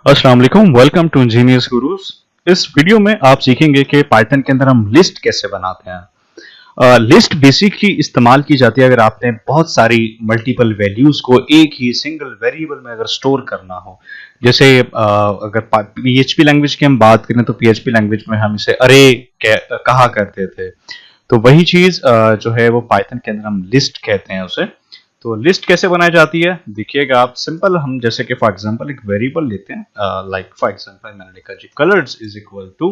अस्सलाम वालेकुम, welcome to engineers gurus. इस वीडियो में आप सीखेंगे कि पाइथन के अंदर हम लिस्ट कैसे बनाते हैं। लिस्ट बेसिकली इस्तेमाल की जाती है अगर आपने बहुत सारी मल्टीपल वैल्यूज को एक ही सिंगल वेरिएबल में अगर स्टोर करना हो। जैसे अगर पीएचपी लैंग्वेज की हम बात करें तो पीएचपी लैंग्वेज में हम इसे अरे कहा करते थे। तो वही चीज जो है वो पाइथन के अंदर हम लिस्ट कहते हैं उसे। तो लिस्ट कैसे बनाई जाती है देखिएगा आप। सिंपल हम जैसे कि फॉर एग्जांपल एक वेरिएबल लेते हैं, लाइक फॉर एग्जांपल मैंने लिखा जी colours is equal to.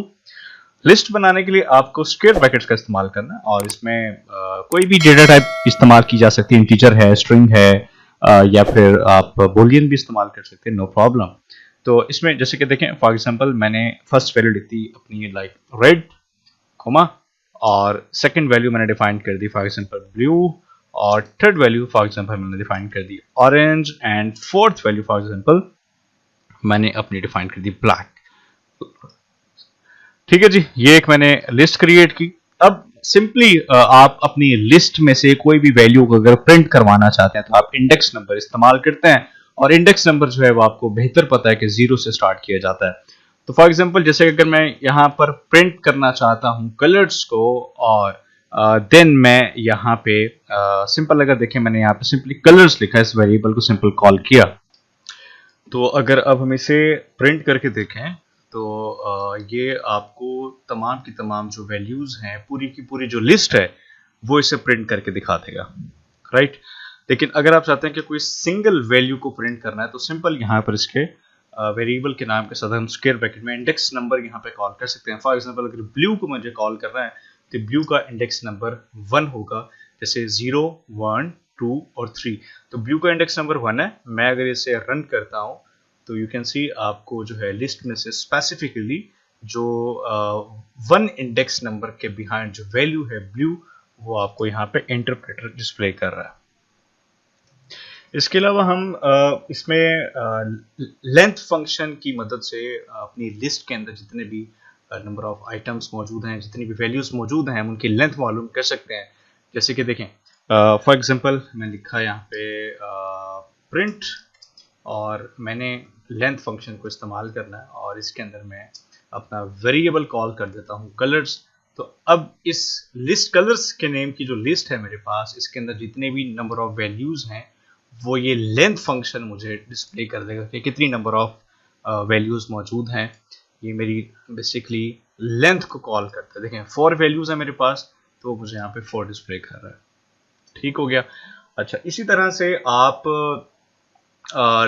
List बनाने के लिए आपको स्क्वायर ब्रैकेट्स का इस्तेमाल करना है और इसमें कोई भी डेटा टाइप इस्तेमाल की जा सकती है। इंटीजर है, स्ट्रिंग है, या फिर आप बोलियन भी इस्तेमाल कर सकते हैं, नो प्रॉब्लम। तो इसमें जैसे कि देखें फॉर एग्जांपल मैंने फर्स्ट वैल्यू लिख दी अपनी लाइक रेड कोमा, और सेकंड वैल्यू मैंने डिफाइन कर दी फॉर एग्जांपल ब्लू, और थर्ड वैल्यू फॉर एग्जांपल मैंने डिफाइन कर दी orange, and fourth value for example मैंने अपनी डिफाइन कर दी ब्लैक। ठीक है जी, ये एक मैंने लिस्ट क्रिएट की। अब सिंपली आप अपनी लिस्ट में से कोई भी वैल्यू को अगर प्रिंट करवाना चाहते हैं तो आप इंडेक्स नंबर इस्तेमाल करते हैं, और इंडेक्स नंबर जो है वो आपको बेहतर पता है कि 0 से स्टार्ट किया जाता है। तो फॉर एग्जांपल जैसे अगर मैं यहाँ पर प्रिंट करना चाहता हूँ कलर्स को, और देन मैं यहाँ पे सिंपल अगर देखें मैंने यहाँ पे सिंपली कलर्स लिखा है, इस वेरिएबल को सिंपल कॉल किया। तो अगर अब हम इसे प्रिंट करके देखें तो ये आपको तमाम की तमाम जो वैल्यूज हैं पूरी की पूरी जो लिस्ट है वो इसे प्रिंट करके दिखा देगा, राइट। लेकिन अगर आप चाहते हैं कि कोई सिंगल वैल्यू को प्रिंट करना है तो सिंपल यहाँ पर इसके वेरिएबल के नाम के साथ हम स्क्वायर ब्रैकेट में इंडेक्स नंबर यहाँ पे कॉल कर सकते हैं। फॉर एग्जांपल अगर ब्लू को मुझे कॉल करना है तो ब्लू का इंडेक्स नंबर 1 होगा, जैसे 0, 1, 2 और 3। तो ब्लू का इंडेक्स नंबर 1 है। मैं अगर इसे रन करता हूँ तो यू कैन सी आपको जो है लिस्ट में से स्पेसिफिकली जो 1 इंडेक्स नंबर के बिहाइंड जो वैल्यू है ब्लू, वो आपको यहाँ पे इंटरप्रेटर डिस्प्ले कर रहा है। इसके अलावा हम इसमें लेंथ फंक्शन की मदद से अपनी लिस्ट के अंदर जितने भी नंबर ऑफ आइटम्स मौजूद हैं, जितनी भी वैल्यूज मौजूद हैं, हम उनकी लेंथ मालूम कर सकते हैं। जैसे कि देखें फॉर एग्जांपल मैं लिखा यहाँ पे प्रिंट, और मैंने लेंथ फंक्शन को इस्तेमाल करना है और इसके अंदर मैं अपना वेरिएबल कॉल कर देता हूँ कलर्स। तो अब इस लिस्ट कलर्स के नेम की जो लिस्ट है मेरे पास, इसके अंदर जितने भी नंबर ऑफ वैल्यूज हैं वो ये लेंथ फंक्शन मुझे डिस्प्ले कर देगा कि कितनी नंबर ऑफ वैल्यूज मौजूद हैं। ये मेरी बेसिकली लेंथ को कॉल करता है। देखें 4 वैल्यूज है मेरे पास, तो मुझे यहाँ पे 4 डिस्प्ले कर रहा है। ठीक हो गया। अच्छा, इसी तरह से आप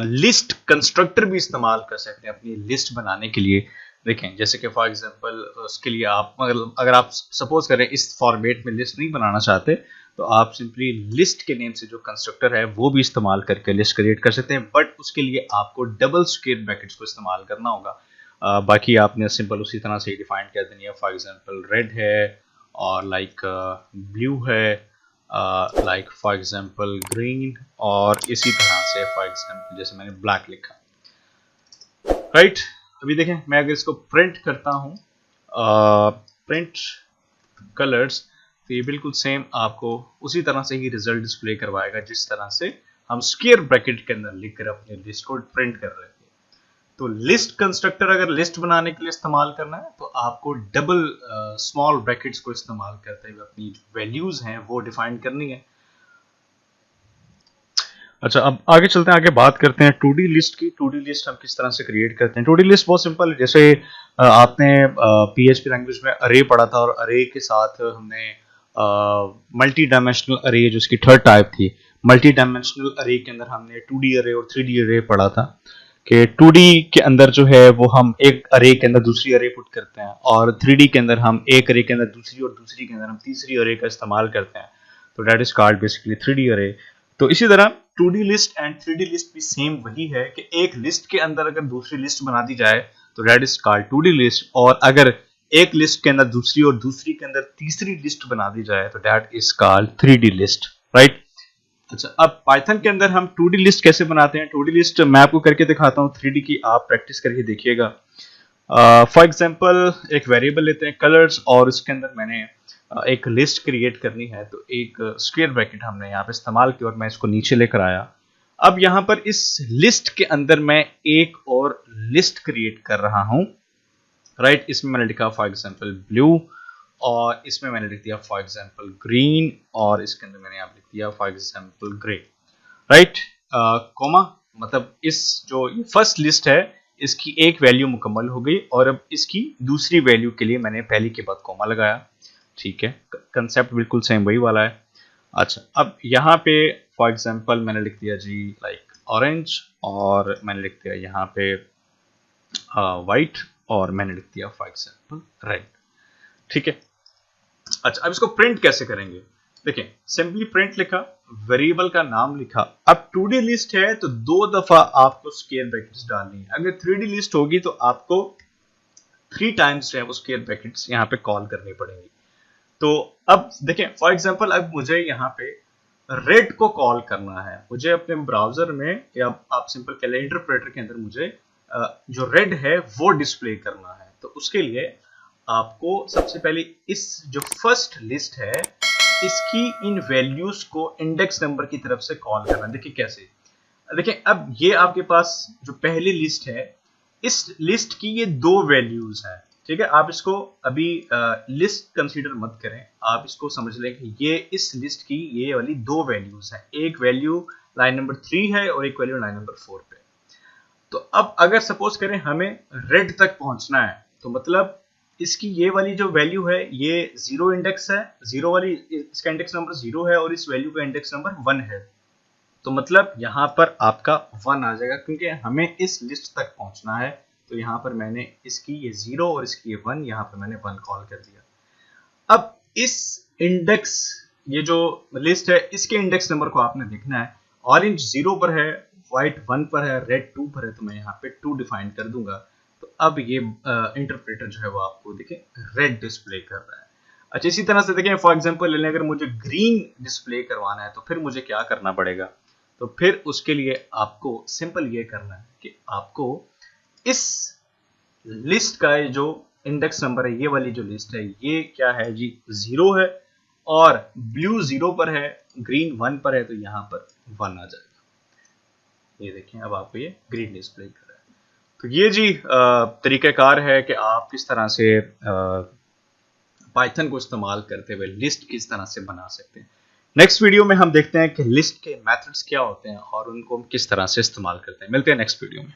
लिस्ट कंस्ट्रक्टर भी इस्तेमाल कर सकते हैं अपनी लिस्ट बनाने के लिए। देखें जैसे कि फॉर एग्जांपल उसके लिए आप अगर आप सपोज करें इस फॉर्मेट में लिस्ट नहीं बनाना चाहते तो आप सिंपली लिस्ट के नेम से जो कंस्ट्रक्टर है वो भी इस्तेमाल करके लिस्ट क्रिएट कर सकते हैं, बट उसके लिए आपको डबल स्क्वायर ब्रैकेट्स को इस्तेमाल करना होगा। बाकी आपने सिंपल उसी तरह से डिफाइन कर देनी है। फॉर एग्जांपल रेड है, और लाइक ब्लू है, लाइक फॉर एग्जांपल ग्रीन, और इसी तरह से फॉर एग्जांपल जैसे मैंने ब्लैक लिखा, राइट। अभी देखें मैं अगर इसको प्रिंट करता हूँ प्रिंट कलर्स, तो ये बिल्कुल सेम आपको उसी तरह से ही रिजल्ट डिस्प्ले करवाएगा जिस तरह से हम स्क्वायर ब्रैकेट के अंदर लिखकर अपने लिस्ट को प्रिंट कर रहे थे। तो लिस्ट कंस्ट्रक्टर अगर लिस्ट बनाने के लिए इस्तेमाल करना है तो आपको डबल स्मॉल ब्रैकेट्स को इस्तेमाल करते हुए अपनी जो वैल्यूज हैं वो डिफाइन करनी है। अच्छा, अब आगे चलते हैं, आगे बात करते हैं 2D लिस्ट की। 2D लिस्ट हम किस तरह से क्रिएट करते हैं। 2D लिस्ट बहुत सिंपल है। जैसे आपने PHP लैंग्वेज में अरे पढ़ा था, और अरे के साथ हमने मल्टी डायमेंशनल अरे जो इसकी थर्ड टाइप थी। मल्टी डायमेंशनल अरे के अंदर हमने 2D अरे और 3D अरे पढ़ा था कि 2D के अंदर जो है वो हम एक अरे के अंदर दूसरी अरे पुट करते हैं, और 3D के अंदर हम एक अरे के अंदर दूसरी, और दूसरी के अंदर हम तीसरी अरे का इस्तेमाल करते हैं। तो that is called basically 3D अरे। तो इसी तरह 2D list and 3D list भी सेम वही है कि एक लिस्ट के अंदर अगर दूसरी लिस्ट बना दी जाए तो that is called 2D list, और अगर एक लिस्ट के अंदर दूसरी और दूसरी के अंदर तीसरी लिस्ट बना दी जाए तो that is called 3D list, right. अच्छा, अब पाइथन के अंदर हम 2D लिस्ट कैसे बनाते हैं। 2D लिस्ट मैं आपको करके दिखाता हूँ, 3D की आप प्रैक्टिस करके देखिएगा। फॉर एग्जांपल एक वेरिएबल लेते हैं कलर्स, और उसके अंदर मैंने एक लिस्ट क्रिएट करनी है, तो एक स्क्वायर ब्रैकेट हमने यहाँ पे इस्तेमाल किया और मैं इसको नीचे लेकर आया, अब यहां पर इस लिस्ट के अंदर मैं एक और लिस्ट क्रिएट कर रहा हूं, राइट। इसमें मैंने लिखा फॉर एग्जांपल ब्लू, और इसमें मैंने लिख दिया फॉर एग्जांपल ग्रीन, और इसके अंदर मैंने यहाँ लिख दिया for example grey, right. Comma, मतलब इस जो फर्स्ट लिस्ट है इसकी एक वैल्यू मुकम्मल हो गई, और अब इसकी दूसरी वैल्यू के लिए मैंने पहली के बाद कॉमा लगाया, ठीक है। कंसेप्ट बिल्कुल सेम वही वाला है। अच्छा, अब यहाँ पे फॉर एग्जांपल मैंने लिख दिया जी लाइक ऑरेंज, और मैंने लिख दिया यहाँ पे वाइट, और मैंने लिख दिया फॉर एग्जांपल रेड, ठीक है। अच्छा, अब इसको प्रिंट कैसे करेंगे? देखिए, सिंपली प्रिंट लिखा, वेरिएबल का नाम लिखा। अब 2D लिस्ट है तो 2 दफा आपको स्क्वायर ब्रैकेट्स डालनी है। अगर 3D लिस्ट होगी तो आपको 3 टाइम्स जो है वो स्क्वायर ब्रैकेट्स यहाँ पे कॉल करनी पड़ेंगी। तो अब देखें, फॉर एग्जांपल अब मुझे यहाँ पे रेड को कॉल करना है, मुझे अपने ब्राउजर में या आप सिंपल कह लें इंटरप्रेटर के अंदर मुझे जो रेड है वो डिस्प्ले करना है। तो उसके लिए आपको सबसे पहले इस जो फर्स्ट लिस्ट है इसकी इन वैल्यूज को इंडेक्स नंबर की तरफ से कॉल करना। देखिए कैसे, देखिए अब ये आपके पास जो पहली लिस्ट है, इस लिस्ट की ये 2 वैल्यूज हैं, ठीक है। आप इसको अभी लिस्ट कंसीडर मत करें, आप इसको समझ लें कि ये इस लिस्ट की ये वाली 2 वैल्यूज हैं। एक वैल्यू लाइन नंबर 3 है और एक वैल्यू लाइन नंबर 4 पे। तो अब अगर सपोज करें हमें रेड तक पहुंचना है, तो मतलब इसकी ये वाली जो वैल्यू है ये 0 इंडेक्स है, 0 वाली इसका इंडेक्स नंबर 0 है और इस वैल्यू का इंडेक्स नंबर 1 है। तो मतलब यहाँ पर आपका 1 आ जाएगा, क्योंकि हमें इस लिस्ट तक पहुंचना है। तो यहाँ पर मैंने इसकी ये 0 और इसकी ये 1, यहाँ पर मैंने 1 कॉल कर दिया। अब इस इंडेक्स, ये जो लिस्ट है इसके इंडेक्स नंबर को आपने देखना है। ऑरेंज 0 पर है, व्हाइट 1 पर है, रेड 2 पर है, तो मैं यहाँ पे 2 डिफाइन कर दूंगा। तो अब ये इंटरप्रेटर जो है वो आपको देखें रेड डिस्प्ले कर रहा है। अच्छा, इसी तरह से देखें फॉर एग्जांपल अगर मुझे ग्रीन डिस्प्ले करवाना है तो फिर मुझे क्या करना पड़ेगा? तो फिर उसके लिए आपको सिंपल ये करना है कि आपको इस लिस्ट का जो इंडेक्स नंबर है, ये वाली जो लिस्ट है ये क्या है जी 0 है, और ब्लू 0 पर है, ग्रीन 1 पर है, तो यहां पर 1 आ जाएगा। ये देखें अब आपको ये ग्रीन डिस्प्ले कर रहा है। तो ये जी तरीकाकार है कि आप किस तरह से पाइथन को इस्तेमाल करते हुए लिस्ट किस तरह से बना सकते हैं। नेक्स्ट वीडियो में हम देखते हैं कि लिस्ट के मेथड्स क्या होते हैं और उनको हम किस तरह से इस्तेमाल करते हैं। मिलते हैं नेक्स्ट वीडियो में।